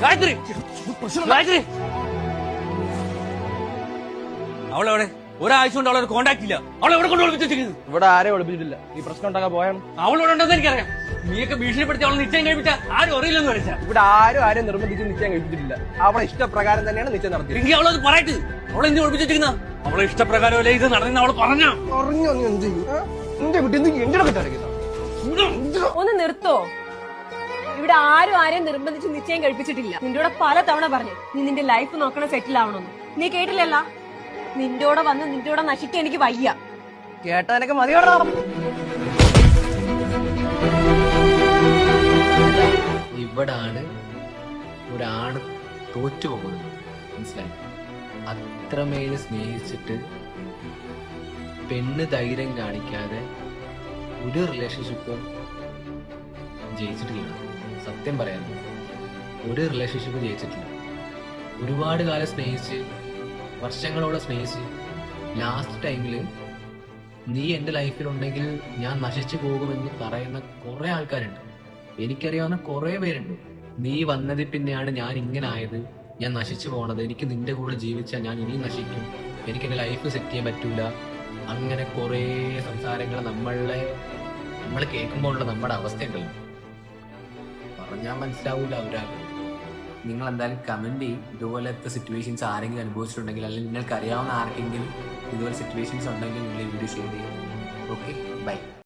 ഗായത്രി ഗായത്രി അവളെവിടെ ഒരാഴ്ച കൊണ്ട് അവളെ കോണ്ടാക്ട് ഇല്ല. അവളെ എവിടെ കൊണ്ട് ഒളിപ്പിച്ചിരിക്കുന്നത്? ഇവിടെ ആരെ ഒളിപ്പിച്ചിട്ടില്ല. ഈ പ്രശ്നം ഉണ്ടാക്കാൻ പോയാണ്. അവളോട് ഉണ്ടെന്ന് എനിക്കറിയാം. നീയൊക്കെ ഭീഷണിപ്പെടുത്തി അവളെ നിശ്ചയം കഴിപ്പിച്ച ആരും അറിയില്ലെന്ന് വരച്ച. ഇവിടെ ആരും നിർബന്ധിച്ച് നിശ്ചയം കഴിപ്പിച്ചിട്ടില്ല. അവളെ ഇഷ്ടപ്രകാരം തന്നെയാണ് നിശ്ചയം നടത്തിയത്. എനിക്ക് അവളത് പറയട്ട്. അവളെ എന്ത് ഒളിപ്പിച്ചിരിക്കുന്ന? അവളെ ഇഷ്ടപ്രകാരമല്ലേ ഇത് നടന്ന അവള് പറഞ്ഞു. ഒന്ന് നിർത്തോ? ഇവിടെ ആരെയും നിർബന്ധിച്ച് നിശ്ചയം കഴിപ്പിച്ചിട്ടില്ല. നിന്റെ പല തവണ പറഞ്ഞു നീ നിന്റെ ലൈഫ് നോക്കണം, സെറ്റിൽ ആവണമെന്ന്. നീ കേട്ടില്ലല്ല? നിന്റോടെ വന്ന് നിന്റോടെ നശിക്കാൻ എനിക്ക് വയ്യ. കേട്ടതിനൊക്കെ മതിയോടാ. ഇവിടാണ് ഒരാണ് തോറ്റുപോകുന്നത്. മനസ്സിലായി? അത്രമേല് സ്നേഹിച്ചിട്ട് പെണ്ണ് ധൈര്യം കാണിക്കാതെ ഒരു റിലേഷൻഷിപ്പും ജയിച്ചിട്ടില്ല. സത്യം പറയാൻ ഒരു റിലേഷൻഷിപ്പ് ജയിച്ചിട്ടില്ല. ഒരുപാട് കാലം സ്നേഹിച്ച്, വർഷങ്ങളോളം സ്നേഹിച്ച്, ലാസ്റ്റ് ടൈമിൽ നീ എൻ്റെ ലൈഫിലുണ്ടെങ്കിൽ ഞാൻ നശിച്ചു പോകുമെന്ന് പറയുന്ന കുറെ ആൾക്കാരുണ്ട്. എനിക്കറിയാവുന്ന കുറെ പേരുണ്ട്. നീ വന്നതിൽ പിന്നെയാണ് ഞാൻ ഇങ്ങനെ ആയത്, ഞാൻ നശിച്ചു പോണത്, എനിക്ക് നിന്റെ കൂടെ ജീവിച്ചാൽ ഞാൻ ഇനിയും നശിക്കും, എനിക്ക് എൻ്റെ ലൈഫ് സെറ്റ് ചെയ്യാൻ പറ്റൂല. അങ്ങനെ കുറേ സംസാരങ്ങൾ നമ്മൾ കേൾക്കുമ്പോഴുള്ള നമ്മുടെ അവസ്ഥയുണ്ടല്ലോ, പറഞ്ഞാൽ മനസ്സിലാവൂല ഒരാൾക്ക്. നിങ്ങൾ എന്തായാലും കമന്റ് ചെയ്യും ഇതുപോലത്തെ സിറ്റുവേഷൻസ് ആരെങ്കിലും അനുഭവിച്ചിട്ടുണ്ടെങ്കിൽ, അല്ലെങ്കിൽ നിങ്ങൾക്ക് അറിയാവുന്ന ആർക്കെങ്കിലും ഇതുപോലെ സിറ്റുവേഷൻസ് ഉണ്ടെങ്കിൽ നിങ്ങൾ ഈ വീഡിയോ ഷെയർ ചെയ്യും. Okay, by.